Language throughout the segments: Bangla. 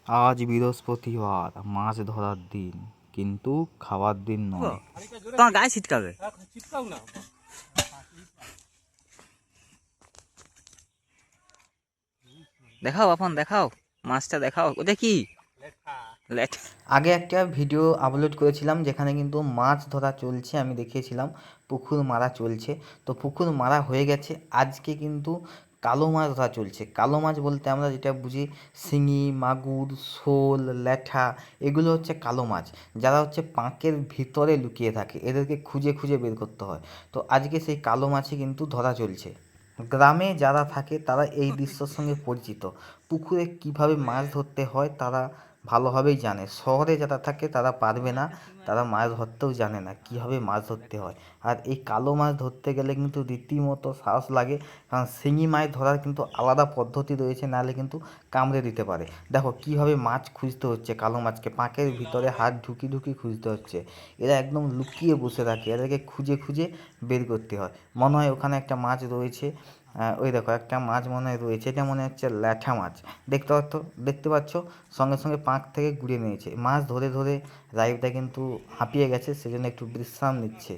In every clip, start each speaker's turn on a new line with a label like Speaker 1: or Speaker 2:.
Speaker 1: আজ বৃহস্পতিবার, মাছ ধরার দিন, কিন্তু খাওয়ার দিন নয়।
Speaker 2: তোমার গায়ে ছিটকাবে। দেখাও আপন, দেখাও মাছটা, দেখাও। ওটা কি? লেট।
Speaker 1: আগে একটা ভিডিও আপলোড করেছিলাম যেখানে কিন্তু মাছ ধরা চলছে, আমি দেখিয়েছিলাম পুকুর মারা চলছে। তো পুকুর মারা হয়ে গেছে, আজকে কিন্তু কালো মাছ ধরা চলছে। কালো মাছ বলতে আমরা যেটা বুঝি শিঙি, মাগুর, শোল, ল্যাঠা, এগুলো হচ্ছে কালো মাছ, যারা হচ্ছে পাঁকের ভিতরে লুকিয়ে থাকে, এদেরকে খুঁজে খুঁজে বের করতে হয়। তো আজকে সেই কালো মাছই কিন্তু ধরা চলছে। গ্রামে যারা থাকে তারা এই দৃশ্যর সঙ্গে পরিচিত, পুকুরে কিভাবে মাছ ধরতে হয় তারা ভালোভাবেই জানে। শহরে যারা থাকে তারা পারবে না, তারা মাছ ধরতেও জানে না কীভাবে মাছ ধরতে হয়। আর এই কালো মাছ ধরতে গেলে কিন্তু রীতিমতো সাহস লাগে, কারণ শিঙি মাছ ধরার কিন্তু আলাদা পদ্ধতি রয়েছে, নাহলে কিন্তু কামড়ে দিতে পারে। দেখো কীভাবে মাছ খুঁজতে হচ্ছে, কালো মাছকে পাঁকের ভিতরে হাত ঢুকি ঢুকি খুঁজতে হচ্ছে। এরা একদম লুকিয়ে বসে থাকে, এদেরকে খুঁজে খুঁজে বের করতে হয়। মনে হয় ওখানে একটা মাছ রয়েছে, ওই দেখো একটা মাছ মনে হয় রয়েছে, এটা মনে হচ্ছে ল্যাঠা মাছ। দেখতে পাচ্ছ সঙ্গে সঙ্গে পাঁক থেকে গুড়িয়ে নিয়েছে। মাছ ধরে ধরে রাইফটা কিন্তু হাঁপিয়ে গেছে, সেজন্য একটু বিশ্রাম নিচ্ছে।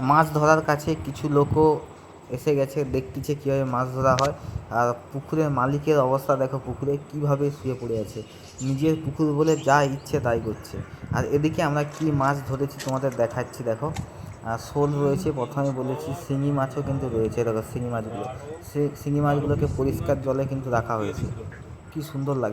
Speaker 1: মাছ ধরার কাছে কিছু লোকও এসে গেছে, দেখতেছে কীভাবে মাছ ধরা হয়। আর পুকুরের মালিকের অবস্থা দেখো, পুকুরে কীভাবে শুয়ে পড়ে আছে, নিজের পুকুর বলে যা ইচ্ছে তাই করছে। আর এদিকে আমরা কি মাছ ধরেছি তোমাদের দেখাচ্ছি, দেখো। শোল রয়েছে, প্রথমে বলেছি শিঙি মাছও কিন্তু রয়েছে, দেখো শিঙি মাছগুলো, শিঙি মাছগুলোকে পরিষ্কার জলে কিন্তু রাখা হয়েছে, কি সুন্দর লাগে।